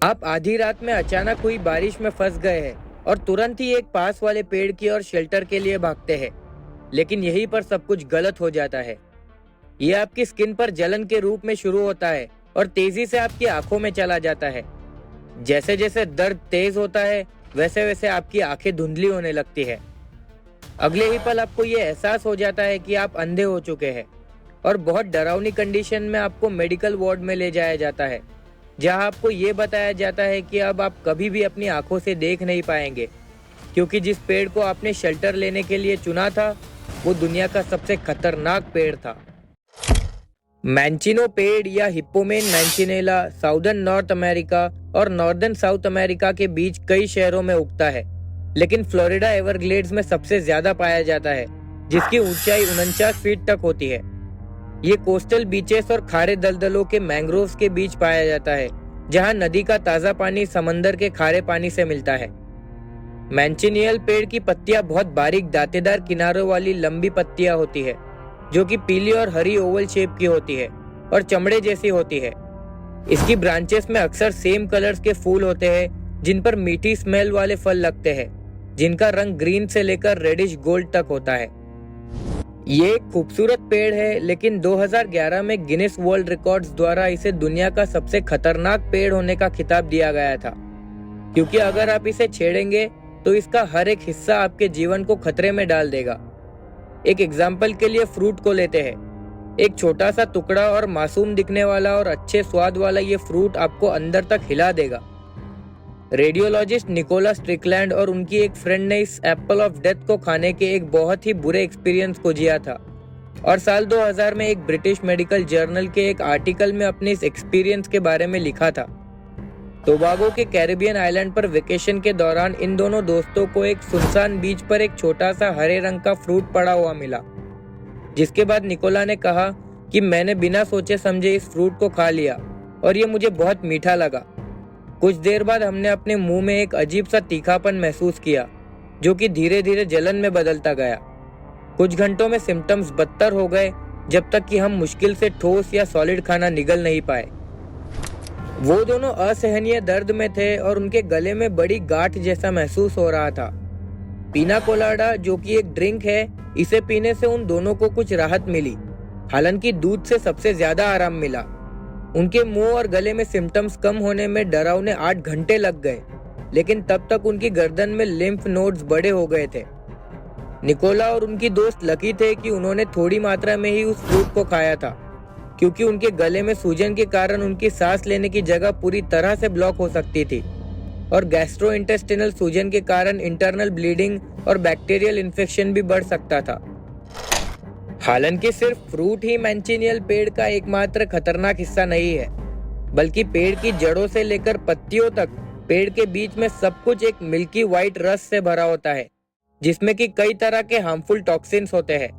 आप आधी रात में अचानक हुई बारिश में फंस गए हैं और तुरंत ही एक पास वाले पेड़ की ओर शेल्टर के लिए भागते हैं। लेकिन यहीं पर सब कुछ गलत हो जाता है। ये आपकी स्किन पर जलन के रूप में शुरू होता है और तेजी से आपकी आंखों में चला जाता है। जैसे जैसे दर्द तेज होता है वैसे वैसे आपकी आंखें धुंधली होने लगती है। अगले ही पल आपको ये एहसास हो जाता है कि आप अंधे हो चुके हैं और बहुत डरावनी कंडीशन में आपको मेडिकल वार्ड में ले जाया जाता है, जहां आपको ये बताया जाता है कि अब आप कभी भी अपनी आंखों से देख नहीं पाएंगे, क्योंकि जिस पेड़ को आपने शेल्टर लेने के लिए चुना था वो दुनिया का सबसे खतरनाक पेड़ था। मैंचिनो पेड़ या हिप्पोमेन मैंचिनेला साउदर्न नॉर्थ अमेरिका और नॉर्दर्न साउथ अमेरिका के बीच कई शहरों में उगता है, लेकिन फ्लोरिडा एवरग्लेड्स में सबसे ज्यादा पाया जाता है, जिसकी ऊंचाई 49 फीट तक होती है। ये कोस्टल बीचेस और खारे दलदलों के मैंग्रोव्स के बीच पाया जाता है, जहां नदी का ताजा पानी समंदर के खारे पानी से मिलता है। मैंचिनियल पेड़ की पत्तियां बहुत बारीक दांतेदार किनारों वाली लंबी पत्तियां होती है, जो कि पीली और हरी ओवल शेप की होती है और चमड़े जैसी होती है। इसकी ब्रांचेस में अक्सर सेम कलर्स के फूल होते हैं, जिन पर मीठी स्मेल वाले फल लगते हैं, जिनका रंग ग्रीन से लेकर रेडिश गोल्ड तक होता है। ये एक खूबसूरत पेड़ है, लेकिन 2011 में गिनीज वर्ल्ड रिकॉर्ड्स द्वारा इसे दुनिया का सबसे खतरनाक पेड़ होने का खिताब दिया गया था, क्योंकि अगर आप इसे छेड़ेंगे तो इसका हर एक हिस्सा आपके जीवन को खतरे में डाल देगा। एक एग्जाम्पल के लिए फ्रूट को लेते हैं। एक छोटा सा टुकड़ा और मासूम दिखने वाला और अच्छे स्वाद वाला ये फ्रूट आपको अंदर तक हिला देगा। रेडियोलॉजिस्ट निकोला स्ट्रिकलैंड और उनकी एक फ्रेंड ने इस एप्पल ऑफ डेथ को खाने के एक बहुत ही बुरे एक्सपीरियंस को जिया था, और साल 2000 में एक ब्रिटिश मेडिकल जर्नल के एक आर्टिकल में अपने इस एक्सपीरियंस के बारे में लिखा था। टोबागो के कैरिबियन आइलैंड पर वेकेशन के दौरान इन दोनों दोस्तों को एक सुनसान बीच पर एक छोटा सा हरे रंग का फ्रूट पड़ा हुआ मिला, जिसके बाद निकोला ने कहा कि मैंने बिना सोचे समझे इस फ्रूट को खा लिया और ये मुझे बहुत मीठा लगा। कुछ देर बाद हमने अपने मुंह में एक अजीब सा तीखापन महसूस किया, जो कि धीरे धीरे जलन में बदलता गया। कुछ घंटों में सिम्टम्स बदतर हो गए, जब तक कि हम मुश्किल से ठोस या सॉलिड खाना निगल नहीं पाए। वो दोनों असहनीय दर्द में थे और उनके गले में बड़ी गांठ जैसा महसूस हो रहा था। पीना कोलाडा, जो कि एक ड्रिंक है, इसे पीने से उन दोनों को कुछ राहत मिली, हालांकि दूध से सबसे ज्यादा आराम मिला। उनके मुंह और गले में सिम्टम्स कम होने में डरावने 8 घंटे लग गए, लेकिन तब तक उनकी गर्दन में लिम्फ नोड्स बड़े हो गए थे। निकोला और उनकी दोस्त लकी थे कि उन्होंने थोड़ी मात्रा में ही उस फ्रूट को खाया था, क्योंकि उनके गले में सूजन के कारण उनकी सांस लेने की जगह पूरी तरह से ब्लॉक हो सकती थी, और गैस्ट्रोइंटेस्टिनल सूजन के कारण इंटरनल ब्लीडिंग और बैक्टीरियल इन्फेक्शन भी बढ़ सकता था। हालांकि सिर्फ फ्रूट ही मैंचिनियल पेड़ का एकमात्र खतरनाक हिस्सा नहीं है, बल्कि पेड़ की जड़ों से लेकर पत्तियों तक पेड़ के बीच में सब कुछ एक मिल्की व्हाइट रस से भरा होता है, जिसमें कि कई तरह के हार्मफुल टॉक्सिन्स होते हैं।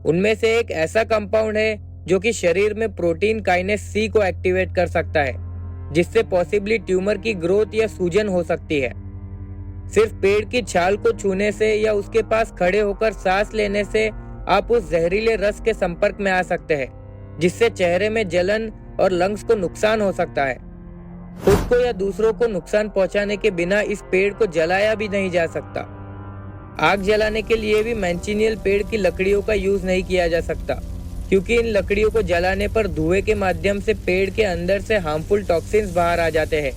उनमें से एक ऐसा कंपाउंड है जो कि शरीर में प्रोटीन काइनेस सी को एक्टिवेट कर सकता है, जिससे पॉसिबली ट्यूमर की ग्रोथ या सूजन हो सकती है। सिर्फ पेड़ की छाल को छूने से या उसके पास खड़े होकर सांस लेने से आप उस जहरीले रस के संपर्क में आ सकते हैं, जिससे चेहरे में जलन और लंग्स को नुकसान हो सकता है। खुद को या दूसरों को नुकसान पहुंचाने के बिना इस पेड़ को जलाया भी नहीं जा सकता। आग जलाने के लिए भी मैंचिनियल पेड़ की लकड़ियों का यूज नहीं किया जा सकता, क्योंकि इन लकड़ियों को जलाने पर धुएं के माध्यम से पेड़ के अंदर से हार्मफुल टॉक्सिन्स बाहर आ जाते हैं,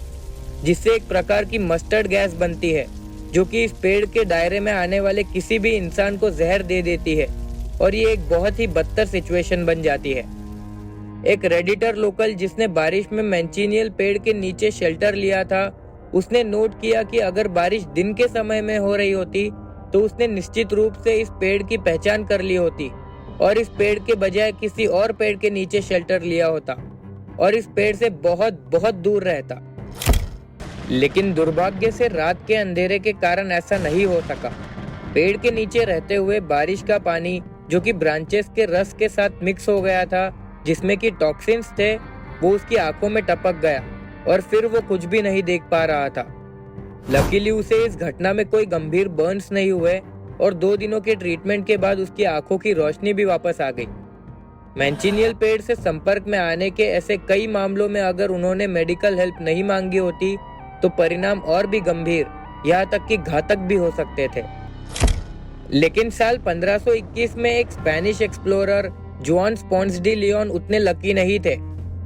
जिससे एक प्रकार की मस्टर्ड गैस बनती है, जो कि इस पेड़ के दायरे में आने वाले किसी भी इंसान को जहर दे देती है, और ये एक बहुत ही बदतर सिचुएशन बन जाती है। एक रेडिटर लोकल जिसने बारिश में मैंचिनियल पेड़ के नीचे शेल्टर लिया था, उसने नोट किया कि अगर बारिश दिन के समय में हो रही होती तो उसने निश्चित रूप से इस पेड़ की पहचान कर ली होती और इस पेड़ के बजाय किसी और पेड़ के नीचे शेल्टर लिया होता और इस पेड़ से बहुत बहुत दूर रहता। लेकिन दुर्भाग्य से रात के अंधेरे के कारण ऐसा नहीं हो सका। पेड़ के नीचे रहते हुए बारिश का पानी, जो कि ब्रांचेस के रस के साथ मिक्स हो गया था, जिसमें कि टॉक्सिन्स थे, वो उसकी आंखों में टपक गया और फिर वो कुछ भी नहीं देख पा रहा था। लकीली उसे इस घटना में कोई गंभीर बर्न्स नहीं हुए और 2 दिनों के ट्रीटमेंट के बाद उसकी आंखों की रोशनी भी वापस आ गई। मैंचिनियल पेड़ से संपर्क में आने के ऐसे कई मामलों में अगर उन्होंने मेडिकल हेल्प नहीं मांगी होती तो परिणाम और भी गंभीर, यहाँ तक कि घातक भी हो सकते थे। लेकिन साल 1521 में एक स्पेनिश एक्सप्लोरर जुआन पोंस डी लियोन उतने लकी नहीं थे।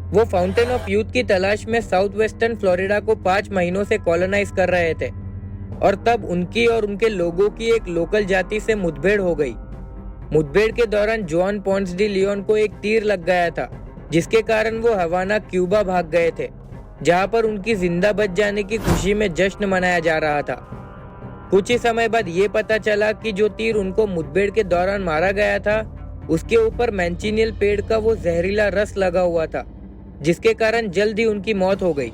वो फाउंटेन ऑफ यूथ की तलाश में साउथ वेस्टर्न फ्लोरिडा को 5 महीनों से कॉलोनाइज कर रहे थे और तब उनकी और उनके लोगों की एक लोकल जाति से मुठभेड़ हो गई। मुठभेड़ के दौरान जुआन पोंस डी लियोन को एक तीर लग गया था, जिसके कारण वो हवाना क्यूबा भाग गए थे, जहां पर उनकी जिंदा बच जाने की खुशी में जश्न मनाया जा रहा था। कुछ ही समय बाद ये पता चला कि जो तीर उनको मुठभेड़ के दौरान मारा गया था, उसके ऊपर मैंचिनियल पेड़ का वो जहरीला रस लगा हुआ था, जिसके कारण जल्द ही उनकी मौत हो गई।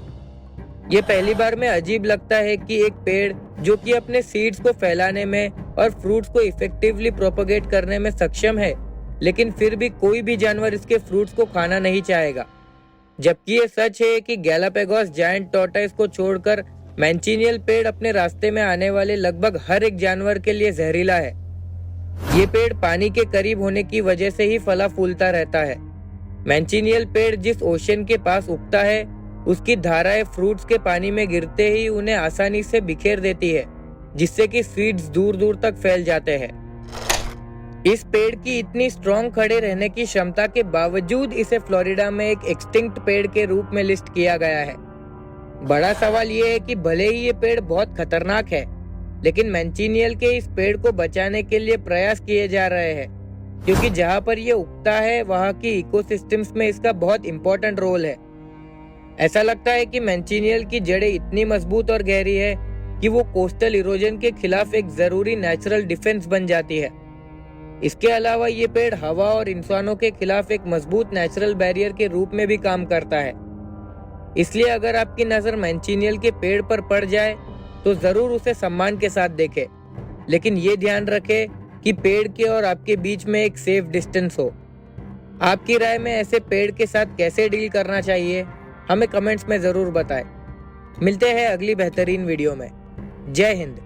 ये पहली बार में अजीब लगता है कि एक पेड़ जो कि अपने सीड्स को फैलाने में और फ्रूट्स को इफेक्टिवली प्रोपगेट करने में सक्षम है, लेकिन फिर भी कोई भी जानवर इसके फ्रूट्स को खाना नहीं चाहेगा। जबकि ये सच है कि गैलापागोस जायंट टॉर्टोइस को छोड़कर मैंचिनियल पेड़ अपने रास्ते में आने वाले लगभग हर एक जानवर के लिए जहरीला है। ये पेड़ पानी के करीब होने की वजह से ही फला फूलता रहता है। मैंचिनियल पेड़ जिस ओशन के पास उगता है, उसकी धाराएं फ्रूट्स के पानी में गिरते ही उन्हें आसानी से बिखेर देती है, जिससे कि सीड्स दूर दूर तक फैल जाते हैं। इस पेड़ की इतनी स्ट्रॉन्ग खड़े रहने की क्षमता के बावजूद इसे फ्लोरिडा में एक एक्सटिंक्ट पेड़ के रूप में लिस्ट किया गया है। बड़ा सवाल ये है कि भले ही ये पेड़ बहुत खतरनाक है, लेकिन मैंचिनियल के इस पेड़ को बचाने के लिए प्रयास किए जा रहे हैं, क्योंकि जहाँ पर ये उगता है वहाँ की इकोसिस्टम्स में इसका बहुत इंपॉर्टेंट रोल है। ऐसा लगता है कि मैंचिनियल की जड़ें इतनी मजबूत और गहरी है कि वो कोस्टल इरोजन के खिलाफ एक जरूरी नेचुरल डिफेंस बन जाती है। इसके अलावा ये पेड़ हवा और इंसानों के खिलाफ एक मजबूत नेचुरल बैरियर के रूप में भी काम करता है। इसलिए अगर आपकी नजर मैंचिनियल के पेड़ पर पड़ जाए तो जरूर उसे सम्मान के साथ देखें, लेकिन ये ध्यान रखें कि पेड़ के और आपके बीच में एक सेफ डिस्टेंस हो। आपकी राय में ऐसे पेड़ के साथ कैसे डील करना चाहिए, हमें कमेंट्स में जरूर बताएं। मिलते हैं अगली बेहतरीन वीडियो में। जय हिंद।